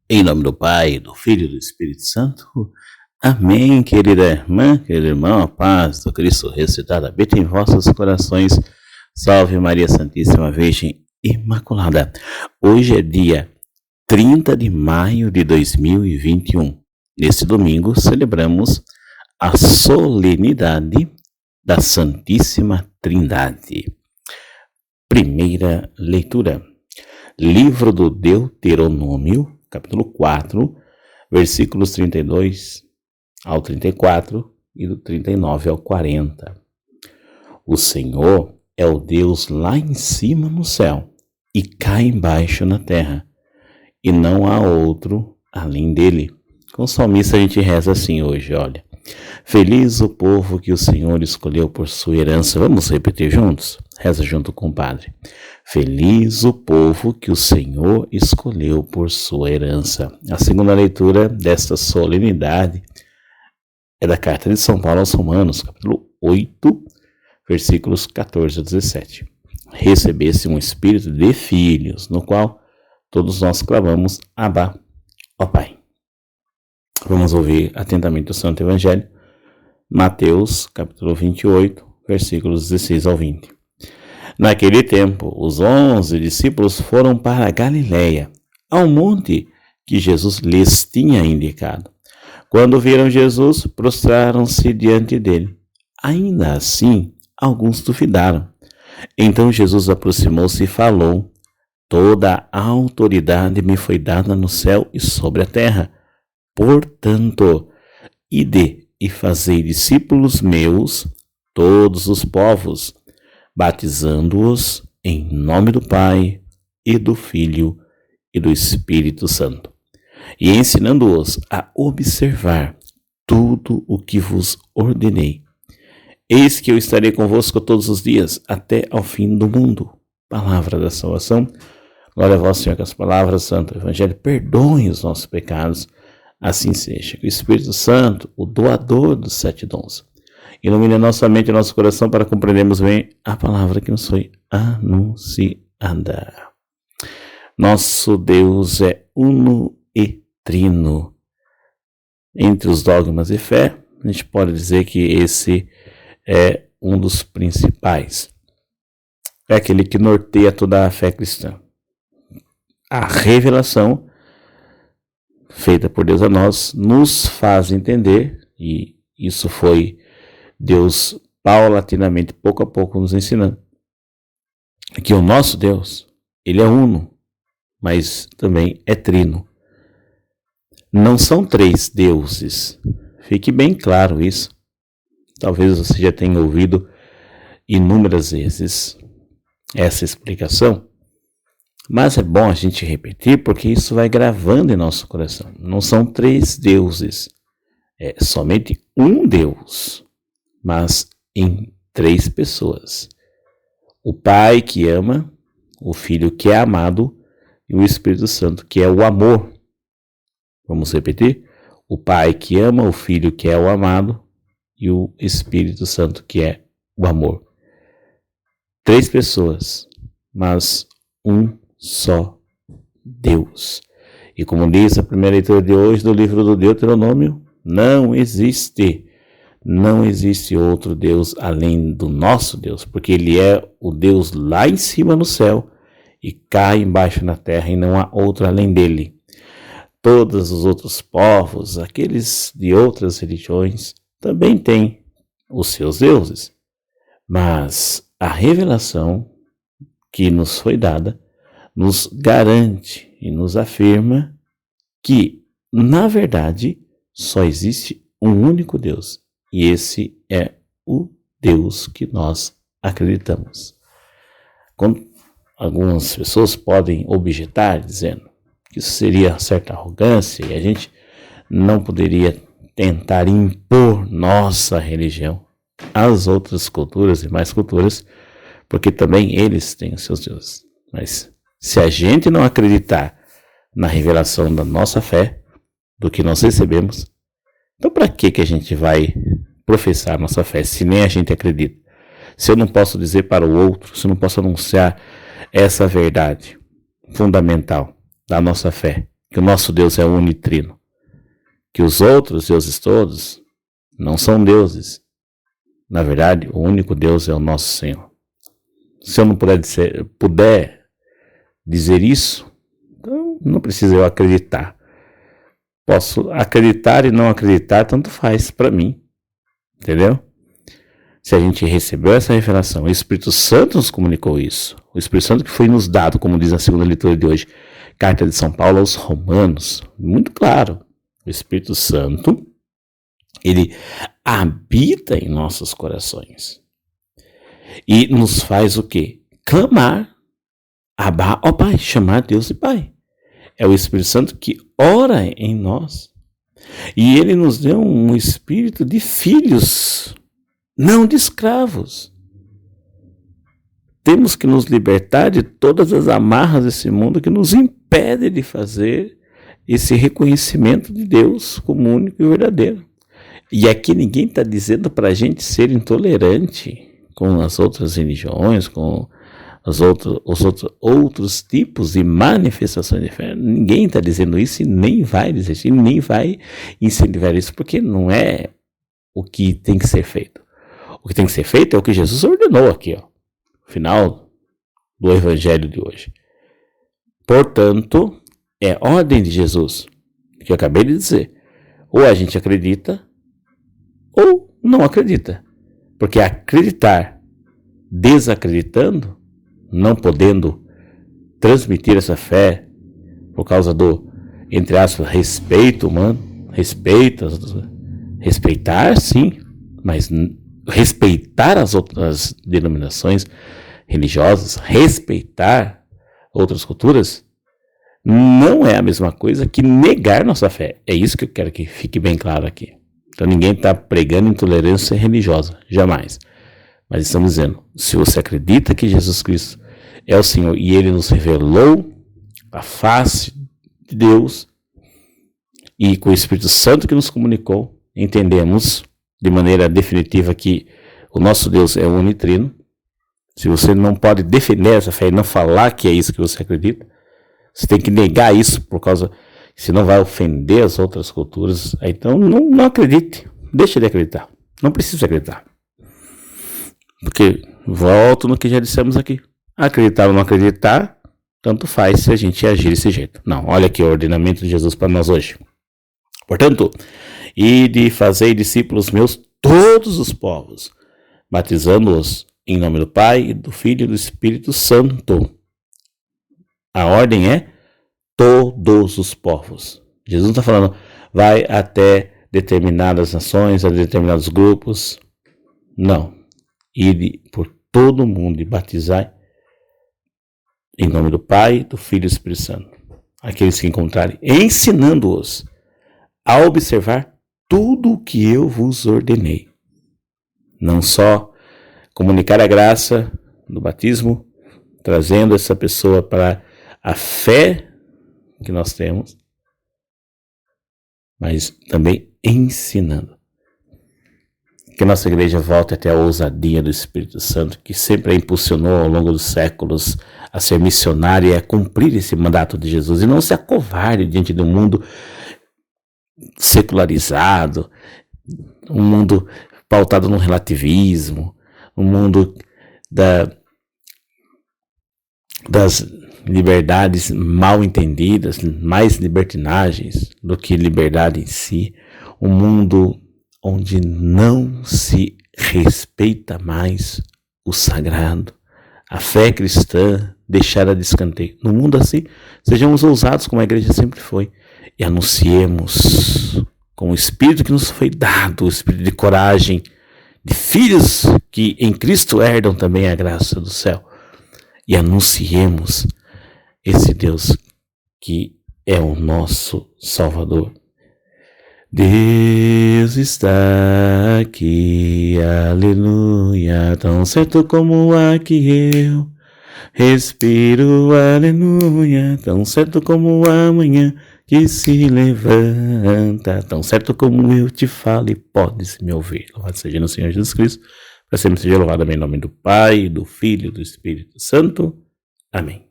Em nome do Pai, do Filho e do Espírito Santo. Amém, querida irmã, querido irmão, a paz do Cristo ressuscitado habita em vossos corações. Salve Maria Santíssima Virgem Imaculada. Hoje é dia 30 de maio de 2021. Neste domingo celebramos a solenidade da Santíssima Trindade. Primeira leitura. Livro do Deuteronômio, capítulo 4, versículos 32 ao 34 e do 39 ao 40. O Senhor é o Deus lá em cima no céu e cá embaixo na terra, e não há outro além dele. Com o salmista a gente reza assim hoje, olha. Feliz o povo que o Senhor escolheu por sua herança. Vamos repetir juntos? Reza junto com o Padre. Feliz o povo que o Senhor escolheu por sua herança. A segunda leitura desta solenidade é da carta de São Paulo aos Romanos, capítulo 8, versículos 14 a 17. Recebesse um espírito de filhos, no qual todos nós clamamos, Abba, ó Pai. Vamos ouvir atentamente o Santo Evangelho, Mateus, capítulo 28, versículos 16 ao 20. Naquele tempo, os 11 discípulos foram para a Galiléia, ao monte que Jesus lhes tinha indicado. Quando viram Jesus, prostraram-se diante dele. Ainda assim, alguns duvidaram. Então Jesus aproximou-se e falou: Toda a autoridade me foi dada no céu e sobre a terra. Portanto, ide e fazei discípulos meus, todos os povos, batizando-os em nome do Pai, e do Filho, e do Espírito Santo, e ensinando-os a observar tudo o que vos ordenei. Eis que eu estarei convosco todos os dias, até ao fim do mundo. Palavra da salvação. Glória a vós, Senhor, que as palavras do Santo Evangelho perdoem os nossos pecados. Assim seja. Que o Espírito Santo, o doador dos 7 dons, ilumine nossa mente e nosso coração para compreendermos bem a palavra que nos foi anunciada. Nosso Deus é uno e trino. Entre os dogmas de fé, a gente pode dizer que esse é um dos principais. É aquele que norteia toda a fé cristã. A revelação feita por Deus a nós nos faz entender, e isso foi Deus paulatinamente, pouco a pouco, nos ensinando, que o nosso Deus, ele é uno, mas também é trino. Não são 3 deuses. Fique bem claro isso. Talvez você já tenha ouvido inúmeras vezes essa explicação, mas é bom a gente repetir porque isso vai gravando em nosso coração. Não são 3 deuses, é somente um Deus, mas em 3 pessoas. O Pai que ama, o Filho que é amado e o Espírito Santo que é o amor. Vamos repetir? O Pai que ama, o Filho que é o amado e o Espírito Santo que é o amor. 3 pessoas, mas um só Deus. E como diz a primeira leitura de hoje do livro do Deuteronômio, não existe outro Deus além do nosso Deus, porque Ele é o Deus lá em cima no céu e cá embaixo na terra, e não há outro além dele. Todos os outros povos, aqueles de outras religiões, também têm os seus deuses, mas a revelação que nos foi dada nos garante e nos afirma que, na verdade, só existe um único Deus. E esse é o Deus que nós acreditamos. Algumas pessoas podem objetar dizendo que isso seria certa arrogância e a gente não poderia tentar impor nossa religião às outras culturas e mais culturas, porque também eles têm os seus deuses. Mas se a gente não acreditar na revelação da nossa fé, do que nós recebemos, então para que a gente vai professar nossa fé se nem a gente acredita? Se eu não posso dizer para o outro, se eu não posso anunciar essa verdade fundamental da nossa fé, que o nosso Deus é unitrino, que os outros deuses todos não são deuses. Na verdade, o único Deus é o nosso Senhor. Se eu não puder dizer isso, então não precisa eu acreditar. Posso acreditar e não acreditar, tanto faz para mim. Entendeu? Se a gente recebeu essa revelação, o Espírito Santo nos comunicou isso. O Espírito Santo que foi nos dado, como diz na segunda leitura de hoje, carta de São Paulo aos Romanos, muito claro. O Espírito Santo, ele habita em nossos corações. E nos faz o quê? Clamar. Abá, ó Pai, chamar Deus de Pai. É o Espírito Santo que ora em nós. E ele nos deu um espírito de filhos, não de escravos. Temos que nos libertar de todas as amarras desse mundo que nos impede de fazer esse reconhecimento de Deus como único e verdadeiro. E aqui ninguém está dizendo para a gente ser intolerante com as outras religiões, com os outros tipos de manifestações de fé. Ninguém está dizendo isso e nem vai dizer isso, e nem vai incentivar isso, porque não é o que tem que ser feito. O que tem que ser feito é o que Jesus ordenou aqui, ó, no final do Evangelho de hoje. Portanto, é ordem de Jesus, que eu acabei de dizer. Ou a gente acredita, ou não acredita. Porque acreditar desacreditando, não podendo transmitir essa fé por causa do, entre aspas, respeito humano, respeitar sim, mas respeitar as outras denominações religiosas, respeitar outras culturas, não é a mesma coisa que negar nossa fé. É isso que eu quero que fique bem claro aqui. Então ninguém está pregando intolerância religiosa, jamais. Mas estamos dizendo, se você acredita que Jesus Cristo é o Senhor e Ele nos revelou a face de Deus e com o Espírito Santo que nos comunicou, entendemos de maneira definitiva que o nosso Deus é unitrino. Se você não pode defender essa fé e não falar que é isso que você acredita, você tem que negar isso por causa, senão vai ofender as outras culturas. Então não acredite, deixa de acreditar, não precisa acreditar. Porque, volto no que já dissemos aqui, acreditar ou não acreditar, tanto faz se a gente agir desse jeito. Não, olha aqui o ordenamento de Jesus para nós hoje. Portanto, ide fazei discípulos meus todos os povos, batizando-os em nome do Pai, do Filho e do Espírito Santo. A ordem é todos os povos. Jesus não está falando, vai até determinadas nações, a determinados grupos. Não. Ide por todo mundo e batizai em nome do Pai, do Filho e do Espírito Santo. Aqueles que encontrarem, ensinando-os a observar tudo o que eu vos ordenei. Não só comunicar a graça do batismo, trazendo essa pessoa para a fé que nós temos, mas também ensinando. Que a nossa igreja volte até a ousadia do Espírito Santo, que sempre a impulsionou ao longo dos séculos a ser missionária e a cumprir esse mandato de Jesus, e não se acovarde diante de um mundo secularizado, um mundo pautado no relativismo, um mundo das liberdades mal entendidas, mais libertinagens do que liberdade em si, um mundo onde não se respeita mais o sagrado, a fé cristã deixada de escanteio. No mundo assim, sejamos ousados como a igreja sempre foi e anunciemos com o Espírito que nos foi dado, o Espírito de coragem, de filhos que em Cristo herdam também a graça do céu, e anunciemos esse Deus que é o nosso Salvador. Deus está aqui, aleluia, tão certo como a que eu respiro, aleluia, tão certo como a manhã que se levanta, tão certo como eu te falo e podes me ouvir. Louvado seja no Senhor Jesus Cristo, para sempre seja louvado em nome do Pai, do Filho e do Espírito Santo. Amém.